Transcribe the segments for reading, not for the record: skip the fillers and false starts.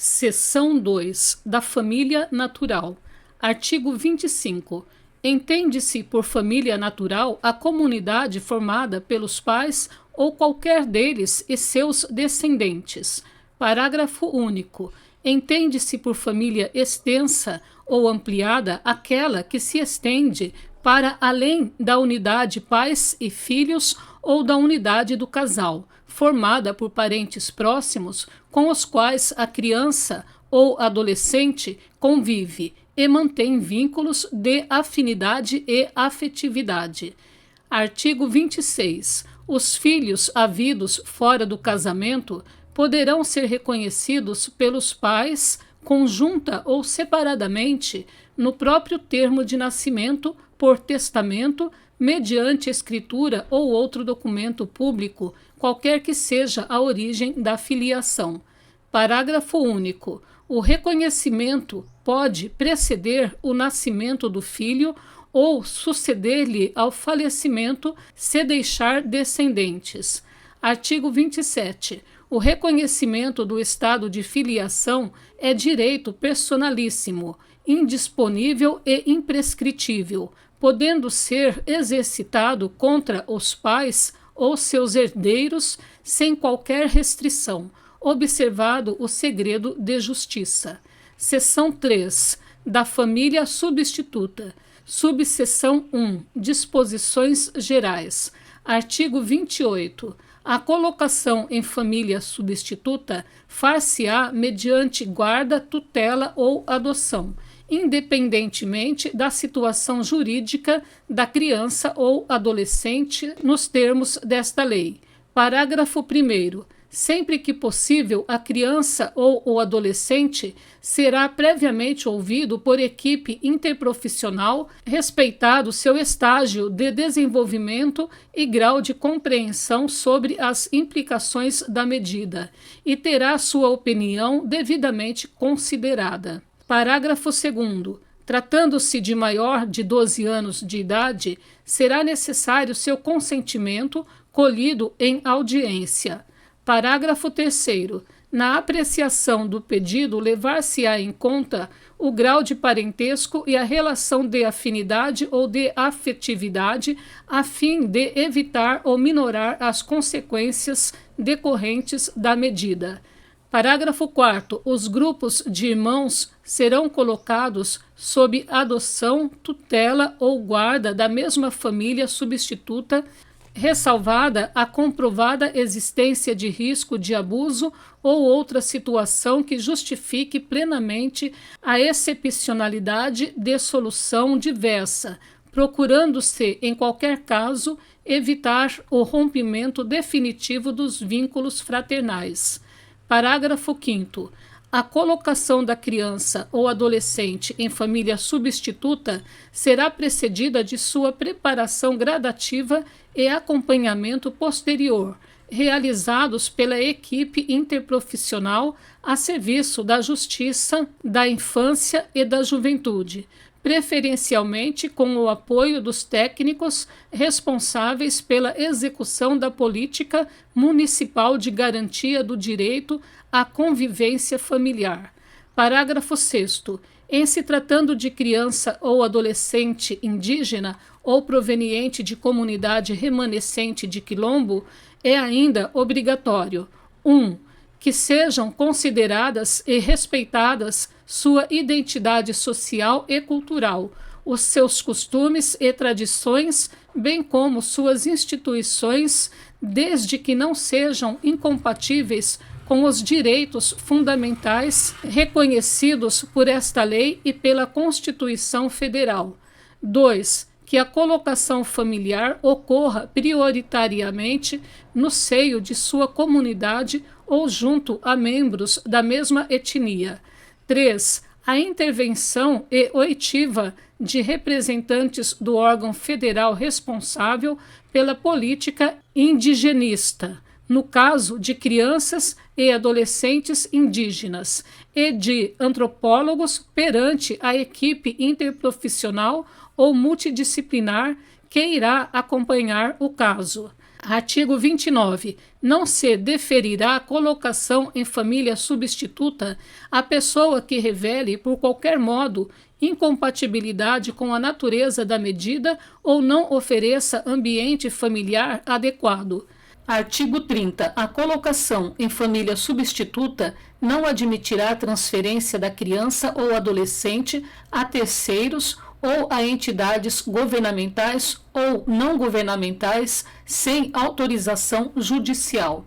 Seção 2 da família natural. Artigo 25. Entende-se por família natural a comunidade formada pelos pais ou qualquer deles e seus descendentes. Parágrafo único. Entende-se por família extensa ou ampliada aquela que se estende para além da unidade pais e filhos ou da unidade do casal, formada por parentes próximos com os quais a criança ou adolescente convive e mantém vínculos de afinidade e afetividade. Artigo 26. Os filhos havidos fora do casamento poderão ser reconhecidos pelos pais, conjunta ou separadamente, no próprio termo de nascimento, por testamento, mediante escritura ou outro documento público, qualquer que seja a origem da filiação. Parágrafo único. O reconhecimento pode preceder o nascimento do filho ou suceder-lhe ao falecimento, se deixar descendentes. Artigo 27. O reconhecimento do estado de filiação é direito personalíssimo, indisponível e imprescritível, podendo ser exercitado contra os pais ou seus herdeiros sem qualquer restrição, observado o segredo de justiça. Seção 3. Da família substituta. Subseção 1. Disposições gerais. Artigo 28. A colocação em família substituta far-se-á mediante guarda, tutela ou adoção, independentemente da situação jurídica da criança ou adolescente nos termos desta lei. Parágrafo 1º. Sempre que possível, a criança ou o adolescente será previamente ouvido por equipe interprofissional, respeitado seu estágio de desenvolvimento e grau de compreensão sobre as implicações da medida, e terá sua opinião devidamente considerada. Parágrafo 2º. Tratando-se de maior de 12 anos de idade, será necessário seu consentimento colhido em audiência. Parágrafo 3º. Na apreciação do pedido, levar-se-á em conta o grau de parentesco e a relação de afinidade ou de afetividade, a fim de evitar ou minorar as consequências decorrentes da medida. Parágrafo 4º. Os grupos de irmãos serão colocados sob adoção, tutela ou guarda da mesma família substituta, ressalvada a comprovada existência de risco de abuso ou outra situação que justifique plenamente a excepcionalidade de solução diversa, procurando-se, em qualquer caso, evitar o rompimento definitivo dos vínculos fraternais. Parágrafo 5º. A colocação da criança ou adolescente em família substituta será precedida de sua preparação gradativa e acompanhamento posterior, realizados pela equipe interprofissional a serviço da Justiça, da Infância e da Juventude, preferencialmente com o apoio dos técnicos responsáveis pela execução da política municipal de garantia do direito à convivência familiar. Parágrafo 6º. Em se tratando de criança ou adolescente indígena ou proveniente de comunidade remanescente de quilombo, é ainda obrigatório: 1. Que sejam consideradas e respeitadas sua identidade social e cultural, os seus costumes e tradições, bem como suas instituições, desde que não sejam incompatíveis com os direitos fundamentais reconhecidos por esta lei e pela Constituição Federal. 2. Que a colocação familiar ocorra prioritariamente no seio de sua comunidade ou junto a membros da mesma etnia. 3. A intervenção e oitiva de representantes do órgão federal responsável pela política indigenista, no caso de crianças e adolescentes indígenas, e de antropólogos perante a equipe interprofissional ou multidisciplinar que irá acompanhar o caso. Artigo 29. Não se deferirá a colocação em família substituta a pessoa que revele, por qualquer modo, incompatibilidade com a natureza da medida ou não ofereça ambiente familiar adequado. Artigo 30. A colocação em família substituta não admitirá transferência da criança ou adolescente a terceiros ou a entidades governamentais ou não governamentais sem autorização judicial.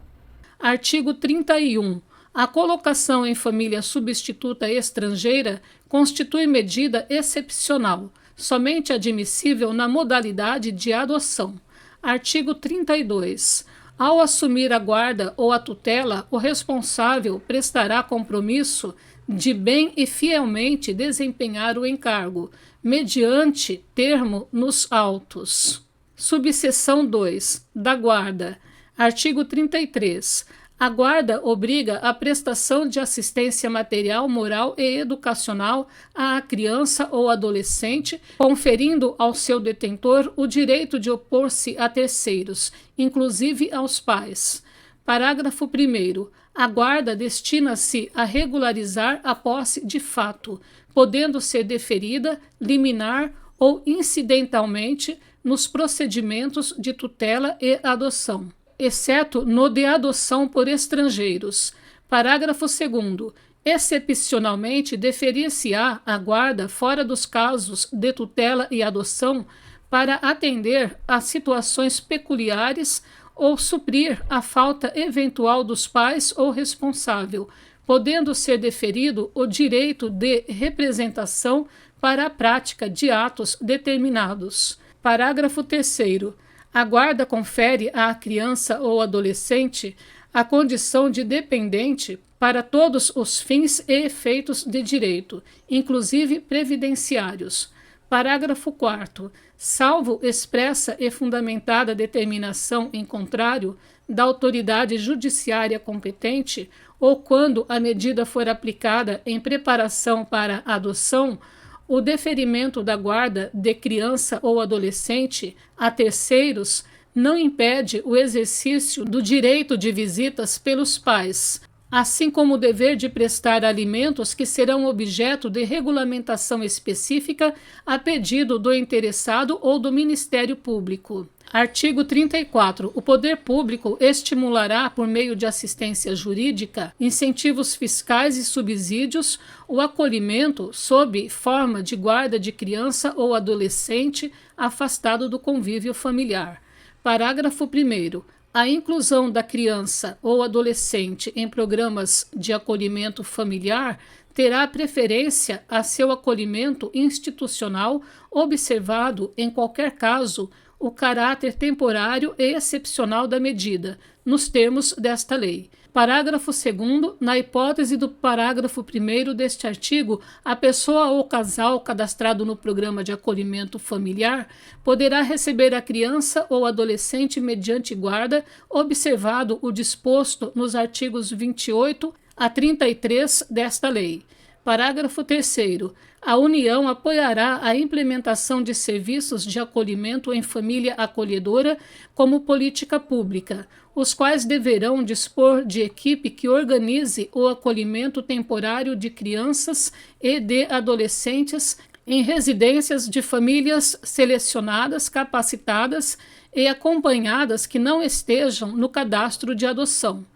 Artigo 31. A colocação em família substituta estrangeira constitui medida excepcional, somente admissível na modalidade de adoção. Artigo 32. Ao assumir a guarda ou a tutela, o responsável prestará compromisso de bem e fielmente desempenhar o encargo, mediante termo nos autos. Subseção 2. Da guarda. Artigo 33. A guarda obriga a prestação de assistência material, moral e educacional à criança ou adolescente, conferindo ao seu detentor o direito de opor-se a terceiros, inclusive aos pais. Parágrafo 1º. A guarda destina-se a regularizar a posse de fato, podendo ser deferida, liminar ou incidentalmente nos procedimentos de tutela e adoção, exceto no de adoção por estrangeiros. Parágrafo 2º. Excepcionalmente, deferir-se-á a guarda fora dos casos de tutela e adoção para atender a situações peculiares ou suprir a falta eventual dos pais ou responsável, podendo ser deferido o direito de representação para a prática de atos determinados. Parágrafo 3º. A guarda confere à criança ou adolescente a condição de dependente para todos os fins e efeitos de direito, inclusive previdenciários. Parágrafo 4º. Salvo expressa e fundamentada determinação em contrário da autoridade judiciária competente, ou quando a medida for aplicada em preparação para a adoção, o deferimento da guarda de criança ou adolescente a terceiros não impede o exercício do direito de visitas pelos pais, assim como o dever de prestar alimentos que serão objeto de regulamentação específica a pedido do interessado ou do Ministério Público. Artigo 34. O poder público estimulará, por meio de assistência jurídica, incentivos fiscais e subsídios, o acolhimento sob forma de guarda de criança ou adolescente afastado do convívio familiar. Parágrafo 1º. A inclusão da criança ou adolescente em programas de acolhimento familiar terá preferência a seu acolhimento institucional, observado, em qualquer caso, o caráter temporário e excepcional da medida, nos termos desta lei. Parágrafo 2º. Na hipótese do parágrafo 1º deste artigo, a pessoa ou casal cadastrado no programa de acolhimento familiar poderá receber a criança ou adolescente mediante guarda, observado o disposto nos artigos 28 a 33 desta lei. Parágrafo 3º. A União apoiará a implementação de serviços de acolhimento em família acolhedora como política pública, os quais deverão dispor de equipe que organize o acolhimento temporário de crianças e de adolescentes em residências de famílias selecionadas, capacitadas e acompanhadas que não estejam no cadastro de adoção.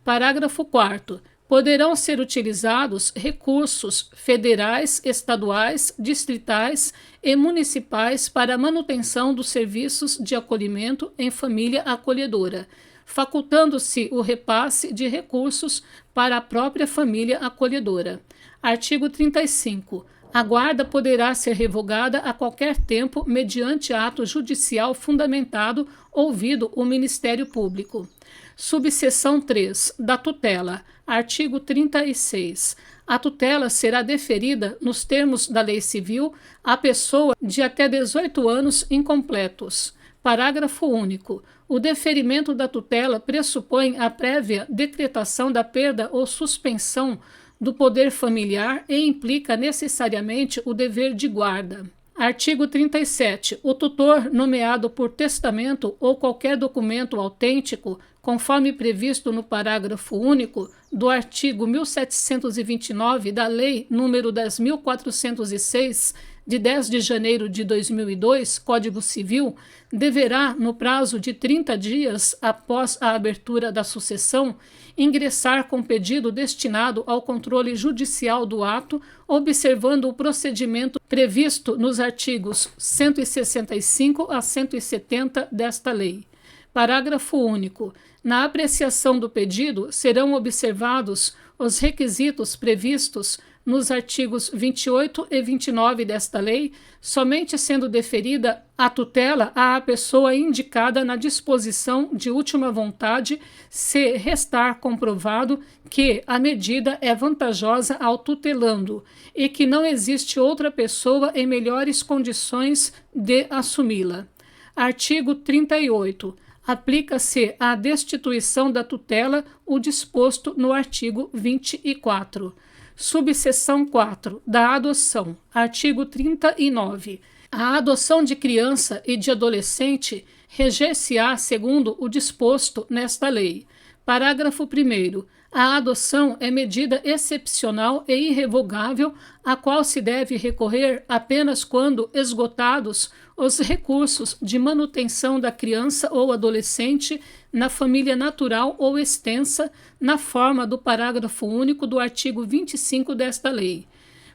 Parágrafo 4º. Poderão ser utilizados recursos federais, estaduais, distritais e municipais para a manutenção dos serviços de acolhimento em família acolhedora, facultando-se o repasse de recursos para a própria família acolhedora. Artigo 35. A guarda poderá ser revogada a qualquer tempo mediante ato judicial fundamentado, ouvido o Ministério Público. Subseção 3. Da tutela. Artigo 36. A tutela será deferida, nos termos da lei civil, à pessoa de até 18 anos incompletos. Parágrafo único. O deferimento da tutela pressupõe a prévia decretação da perda ou suspensão do poder familiar e implica necessariamente o dever de guarda. Artigo 37. O tutor nomeado por testamento ou qualquer documento autêntico, conforme previsto no parágrafo único do artigo 1729 da Lei nº 10.406, de 10 de janeiro de 2002, Código Civil, deverá, no prazo de 30 dias após a abertura da sucessão, ingressar com pedido destinado ao controle judicial do ato, observando o procedimento previsto nos artigos 165 a 170 desta lei. Parágrafo único. Na apreciação do pedido, serão observados os requisitos previstos nos artigos 28 e 29 desta lei, somente sendo deferida a tutela à pessoa indicada na disposição de última vontade, se restar comprovado que a medida é vantajosa ao tutelando e que não existe outra pessoa em melhores condições de assumi-la. Artigo 38. Aplica-se à destituição da tutela o disposto no artigo 24. Subseção 4. Da adoção. Artigo 39. A adoção de criança e de adolescente reger-se-á segundo o disposto nesta lei. Parágrafo 1º. A adoção é medida excepcional e irrevogável, a qual se deve recorrer apenas quando esgotados os recursos de manutenção da criança ou adolescente na família natural ou extensa, na forma do parágrafo único do artigo 25 desta lei.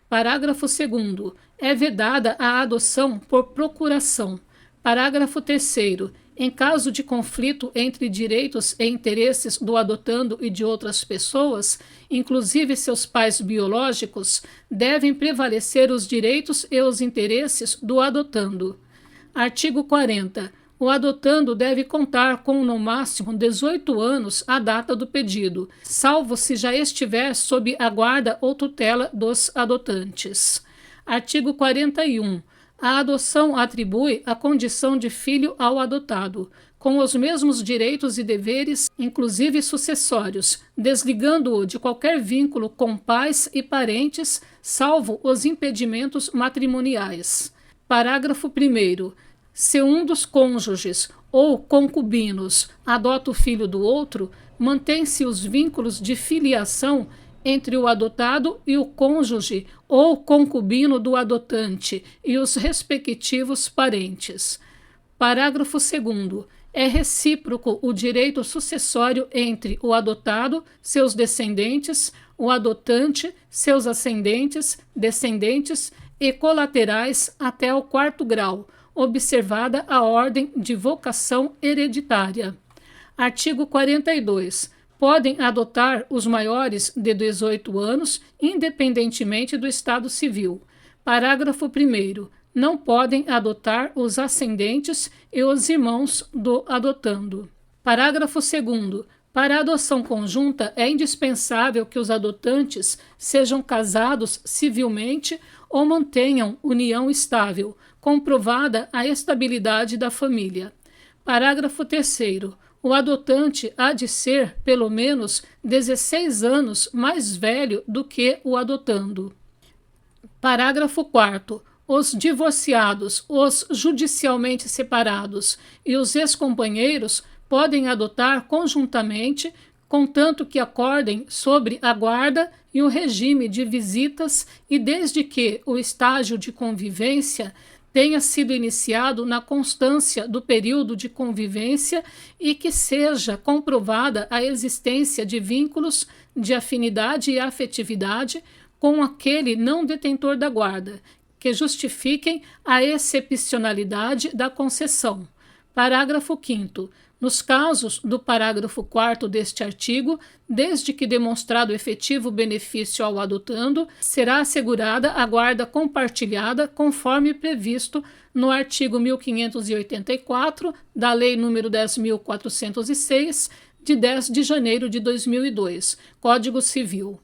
Parágrafo 2º. É vedada a adoção por procuração. Parágrafo 3º. Em caso de conflito entre direitos e interesses do adotando e de outras pessoas, inclusive seus pais biológicos, devem prevalecer os direitos e os interesses do adotando. Artigo 40. O adotando deve contar com no máximo 18 anos à data do pedido, salvo se já estiver sob a guarda ou tutela dos adotantes. Artigo 41. A adoção atribui a condição de filho ao adotado, com os mesmos direitos e deveres, inclusive sucessórios, desligando-o de qualquer vínculo com pais e parentes, salvo os impedimentos matrimoniais. Parágrafo 1º. Se um dos cônjuges ou concubinos adota o filho do outro, mantém-se os vínculos de filiação entre o adotado e o cônjuge ou concubino do adotante e os respectivos parentes. Parágrafo 2º. É recíproco o direito sucessório entre o adotado, seus descendentes, o adotante, seus ascendentes, descendentes e colaterais até o 4º grau, observada a ordem de vocação hereditária. Artigo 42. Podem adotar os maiores de 18 anos, independentemente do estado civil. Parágrafo 1º. Não podem adotar os ascendentes e os irmãos do adotando. Parágrafo 2º. Para a adoção conjunta, é indispensável que os adotantes sejam casados civilmente ou mantenham união estável, comprovada a estabilidade da família. Parágrafo 3º. O adotante há de ser, pelo menos, 16 anos mais velho do que o adotando. Parágrafo 4º. Os divorciados, os judicialmente separados e os ex-companheiros podem adotar conjuntamente, contanto que acordem sobre a guarda e o regime de visitas e desde que o estágio de convivência tenha sido iniciado na constância do período de convivência e que seja comprovada a existência de vínculos de afinidade e afetividade com aquele não detentor da guarda, que justifiquem a excepcionalidade da concessão. Parágrafo 5º. Nos casos do parágrafo 4º deste artigo, desde que demonstrado efetivo benefício ao adotando, será assegurada a guarda compartilhada conforme previsto no artigo 1584 da Lei nº 10.406, de 10 de janeiro de 2002, Código Civil.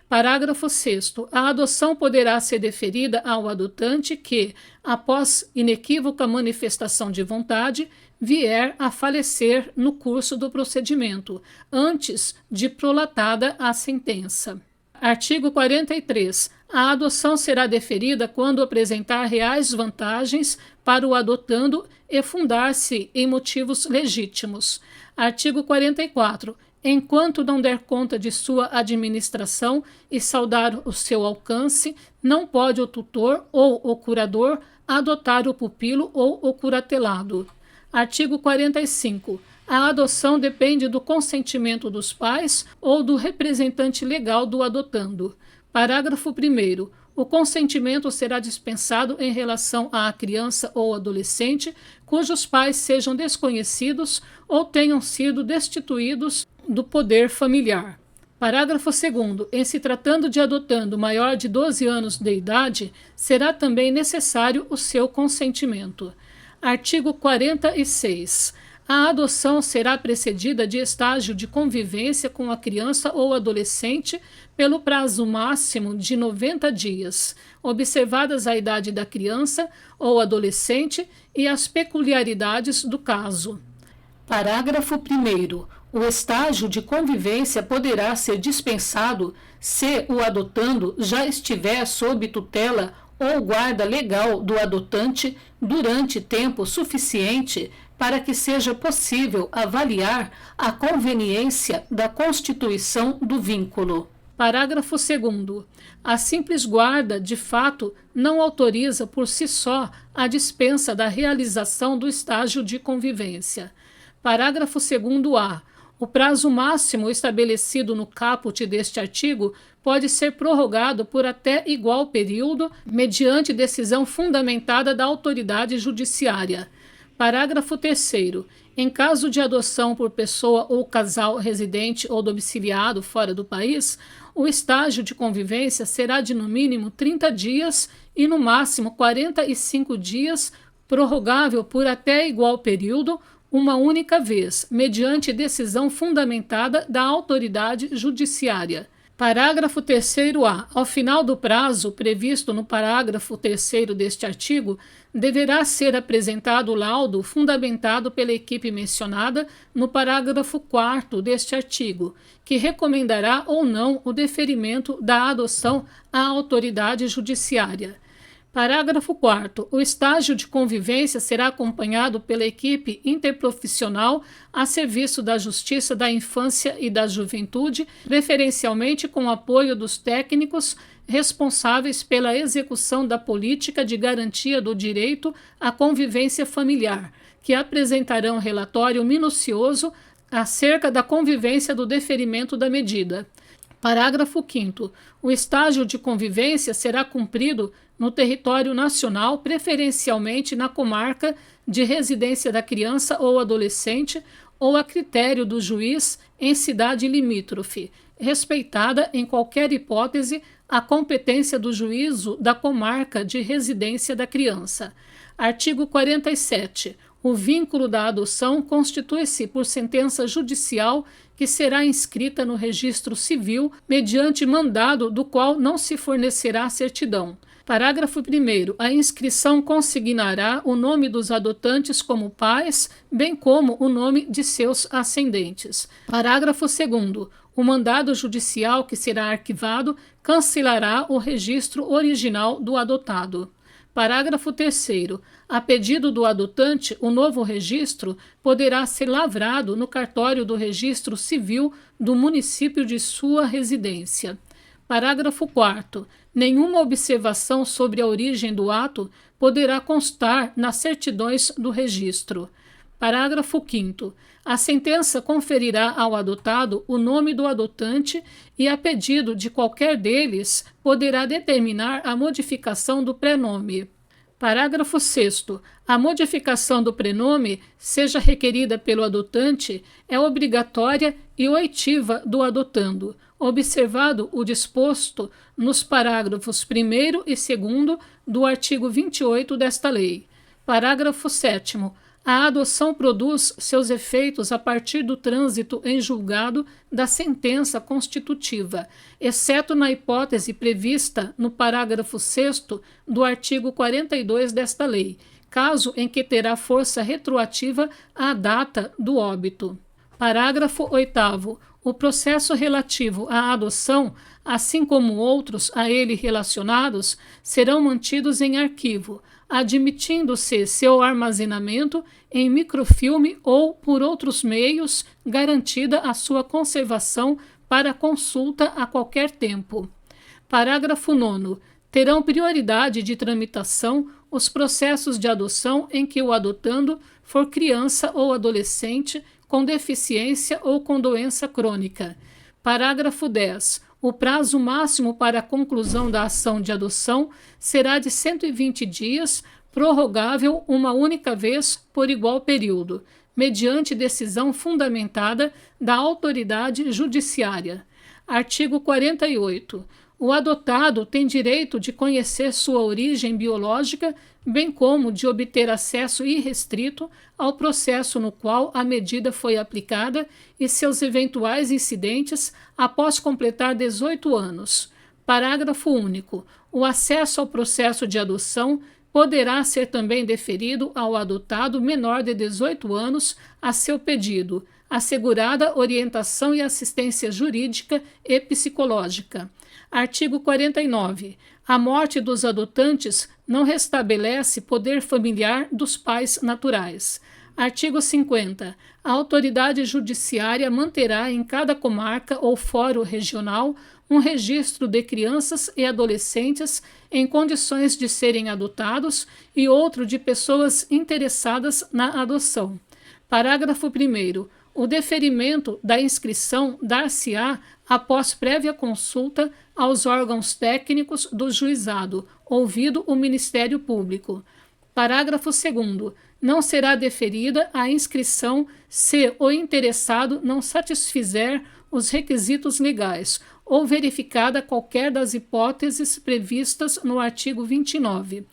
Parágrafo 6º. A adoção poderá ser deferida ao adotante que, após inequívoca manifestação de vontade, vier a falecer no curso do procedimento, antes de prolatada a sentença. Artigo 43. A adoção será deferida quando apresentar reais vantagens para o adotando e fundar-se em motivos legítimos. Artigo 44. Enquanto não der conta de sua administração e saldar o seu alcance, não pode o tutor ou o curador adotar o pupilo ou o curatelado. Artigo 45. A adoção depende do consentimento dos pais ou do representante legal do adotando. Parágrafo 1º. O consentimento será dispensado em relação à criança ou adolescente cujos pais sejam desconhecidos ou tenham sido destituídos do poder familiar. Parágrafo 2º. Em se tratando de adotando maior de 12 anos de idade, será também necessário o seu consentimento. Artigo 46. A adoção será precedida de estágio de convivência com a criança ou adolescente pelo prazo máximo de 90 dias, observadas a idade da criança ou adolescente e as peculiaridades do caso. Parágrafo 1º. O estágio de convivência poderá ser dispensado se o adotando já estiver sob tutela ou guarda legal do adotante durante tempo suficiente para que seja possível avaliar a conveniência da constituição do vínculo. Parágrafo 2º. A simples guarda, de fato, não autoriza por si só a dispensa da realização do estágio de convivência. Parágrafo 2º-A. O prazo máximo estabelecido no caput deste artigo pode ser prorrogado por até igual período, mediante decisão fundamentada da autoridade judiciária. Parágrafo 3º. Em caso de adoção por pessoa ou casal residente ou domiciliado fora do país, o estágio de convivência será de no mínimo 30 dias e no máximo 45 dias, prorrogável por até igual período, uma única vez, mediante decisão fundamentada da autoridade judiciária. Parágrafo 3º-A. Ao final do prazo previsto no parágrafo 3º deste artigo, deverá ser apresentado o laudo fundamentado pela equipe mencionada no parágrafo 4º deste artigo, que recomendará ou não o deferimento da adoção à autoridade judiciária. Parágrafo 4º. O estágio de convivência será acompanhado pela equipe interprofissional a serviço da Justiça da Infância e da Juventude, preferencialmente com apoio dos técnicos responsáveis pela execução da política de garantia do direito à convivência familiar, que apresentarão relatório minucioso acerca da convivência do deferimento da medida. Parágrafo 5º. O estágio de convivência será cumprido no território nacional, preferencialmente na comarca de residência da criança ou adolescente, ou a critério do juiz em cidade limítrofe, respeitada, em qualquer hipótese, a competência do juízo da comarca de residência da criança. Artigo 47. O vínculo da adoção constitui-se por sentença judicial que será inscrita no registro civil mediante mandado do qual não se fornecerá certidão. Parágrafo 1º. A inscrição consignará o nome dos adotantes como pais, bem como o nome de seus ascendentes. Parágrafo 2º. O mandado judicial que será arquivado cancelará o registro original do adotado. Parágrafo 3º. A pedido do adotante, o novo registro poderá ser lavrado no cartório do registro civil do município de sua residência. Parágrafo 4º. Nenhuma observação sobre a origem do ato poderá constar nas certidões do registro. Parágrafo 5º. A sentença conferirá ao adotado o nome do adotante e, a pedido de qualquer deles, poderá determinar a modificação do prenome. Parágrafo 6º. A modificação do prenome, seja requerida pelo adotante, é obrigatória e oitiva do adotando, observado o disposto nos parágrafos 1º e 2º do artigo 28 desta lei. Parágrafo 7º. A adoção produz seus efeitos a partir do trânsito em julgado da sentença constitutiva, exceto na hipótese prevista no parágrafo 6º do artigo 42 desta lei, caso em que terá força retroativa à data do óbito. Parágrafo 8º. O processo relativo à adoção, assim como outros a ele relacionados, serão mantidos em arquivo, admitindo-se seu armazenamento em microfilme ou por outros meios, garantida a sua conservação para consulta a qualquer tempo. Parágrafo 9º. Terão prioridade de tramitação os processos de adoção em que o adotando for criança ou adolescente com deficiência ou com doença crônica. Parágrafo 10. O prazo máximo para a conclusão da ação de adoção será de 120 dias, prorrogável uma única vez por igual período, mediante decisão fundamentada da autoridade judiciária. Artigo 48. O adotado tem direito de conhecer sua origem biológica, bem como de obter acesso irrestrito ao processo no qual a medida foi aplicada e seus eventuais incidentes após completar 18 anos. Parágrafo único. O acesso ao processo de adoção poderá ser também deferido ao adotado menor de 18 anos a seu pedido, assegurada orientação e assistência jurídica e psicológica. Artigo 49. A morte dos adotantes não restabelece poder familiar dos pais naturais. Artigo 50. A autoridade judiciária manterá em cada comarca ou fórum regional um registro de crianças e adolescentes em condições de serem adotados e outro de pessoas interessadas na adoção. Parágrafo 1º. O deferimento da inscrição dar-se-á após prévia consulta aos órgãos técnicos do juizado, ouvido o Ministério Público. Parágrafo 2º. Não será deferida a inscrição se o interessado não satisfizer os requisitos legais ou verificada qualquer das hipóteses previstas no artigo 29.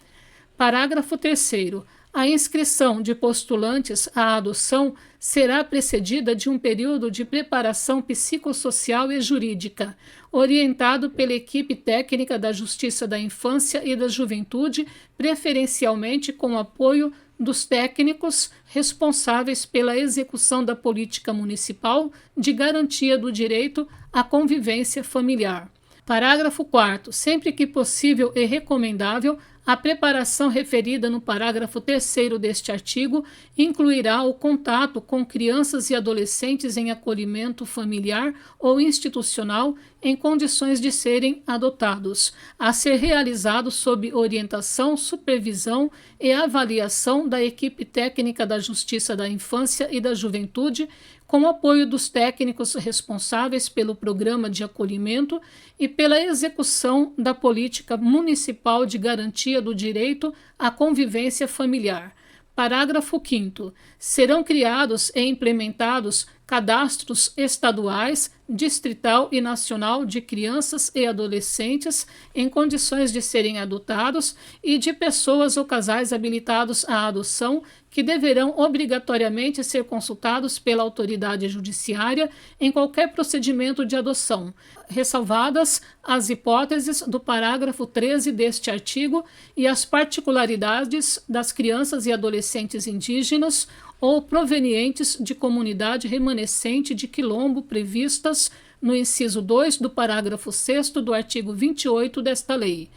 Parágrafo 3º. A inscrição de postulantes à adoção será precedida de um período de preparação psicossocial e jurídica, orientado pela equipe técnica da Justiça da Infância e da Juventude, preferencialmente com apoio dos técnicos responsáveis pela execução da política municipal de garantia do direito à convivência familiar. Parágrafo 4º. Sempre que possível e recomendável, a preparação referida no parágrafo 3º deste artigo incluirá o contato com crianças e adolescentes em acolhimento familiar ou institucional em condições de serem adotados, a ser realizado sob orientação, supervisão e avaliação da equipe técnica da Justiça da Infância e da Juventude, com apoio dos técnicos responsáveis pelo programa de acolhimento e pela execução da política municipal de garantia do direito à convivência familiar. Parágrafo 5º. Serão criados e implementados cadastros estaduais, distrital e nacional de crianças e adolescentes em condições de serem adotados e de pessoas ou casais habilitados à adoção, que deverão obrigatoriamente ser consultados pela autoridade judiciária em qualquer procedimento de adoção, ressalvadas as hipóteses do parágrafo 13 deste artigo e as particularidades das crianças e adolescentes indígenas ou provenientes de comunidade remanescente de quilombo previstas no inciso 2 do parágrafo 6º do artigo 28 desta lei.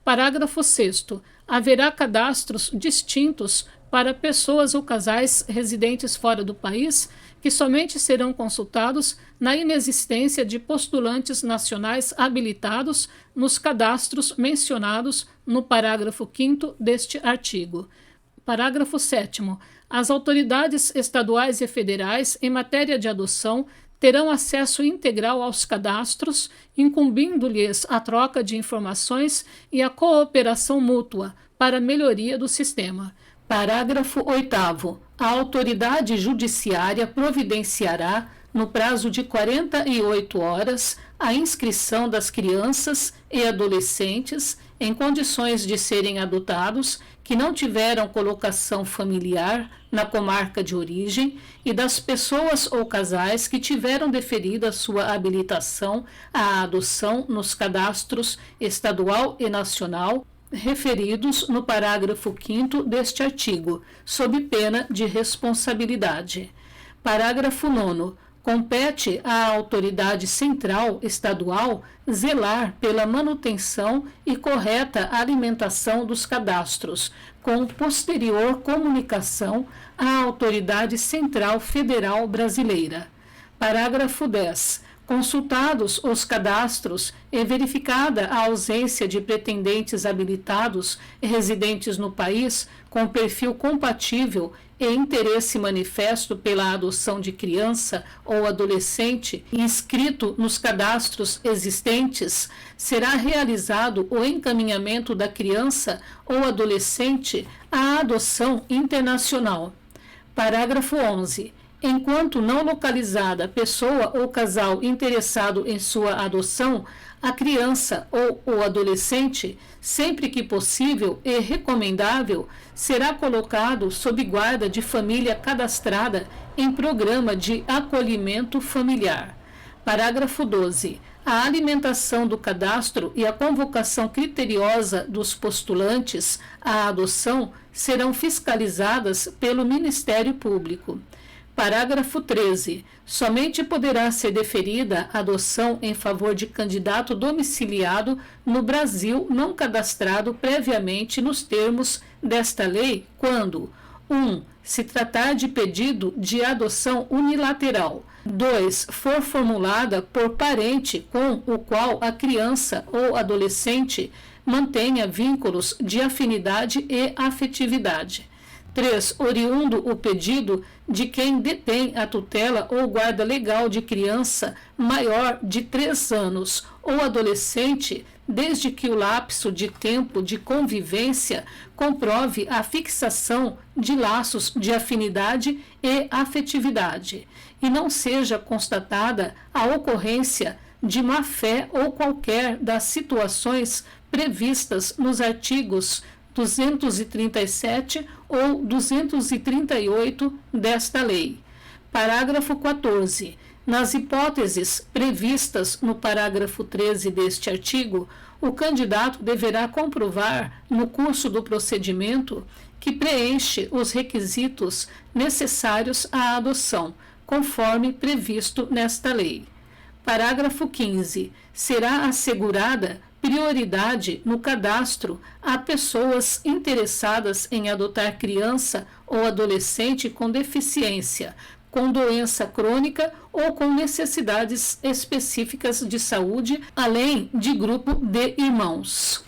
Parágrafo 6º. Haverá cadastros distintos para pessoas ou casais residentes fora do país, que somente serão consultados na inexistência de postulantes nacionais habilitados nos cadastros mencionados no parágrafo 5º deste artigo. Parágrafo 7º. As autoridades estaduais e federais em matéria de adoção terão acesso integral aos cadastros, incumbindo-lhes a troca de informações e a cooperação mútua para a melhoria do sistema. Parágrafo 8º. A autoridade judiciária providenciará, no prazo de 48 horas, a inscrição das crianças e adolescentes em condições de serem adotados que não tiveram colocação familiar na comarca de origem e das pessoas ou casais que tiveram deferida sua habilitação à adoção nos cadastros estadual e nacional referidos no parágrafo 5º deste artigo, sob pena de responsabilidade. Parágrafo 9º. Compete à autoridade central estadual zelar pela manutenção e correta alimentação dos cadastros, com posterior comunicação à autoridade central federal brasileira. Parágrafo 10. Consultados os cadastros e verificada a ausência de pretendentes habilitados e residentes no país com perfil compatível e interesse manifesto pela adoção de criança ou adolescente inscrito nos cadastros existentes, será realizado o encaminhamento da criança ou adolescente à adoção internacional. Parágrafo 11. Enquanto não localizada a pessoa ou casal interessado em sua adoção, a criança ou o adolescente, sempre que possível e recomendável, será colocado sob guarda de família cadastrada em programa de acolhimento familiar. Parágrafo 12. A alimentação do cadastro e a convocação criteriosa dos postulantes à adoção serão fiscalizadas pelo Ministério Público. Parágrafo 13. Somente poderá ser deferida a adoção em favor de candidato domiciliado no Brasil não cadastrado previamente nos termos desta lei quando 1. Se tratar de pedido de adoção unilateral. 2. For formulada por parente com o qual a criança ou adolescente mantenha vínculos de afinidade e afetividade. 3. Oriundo o pedido de quem detém a tutela ou guarda legal de criança maior de 3 anos ou adolescente, desde que o lapso de tempo de convivência comprove a fixação de laços de afinidade e afetividade, e não seja constatada a ocorrência de má-fé ou qualquer das situações previstas nos artigos 237 ou 238 desta lei. Parágrafo 14. Nas hipóteses previstas no parágrafo 13 deste artigo, o candidato deverá comprovar, no curso do procedimento, que preenche os requisitos necessários à adoção, conforme previsto nesta lei. Parágrafo 15. Será assegurada prioridade no cadastro a pessoas interessadas em adotar criança ou adolescente com deficiência, com doença crônica ou com necessidades específicas de saúde, além de grupo de irmãos.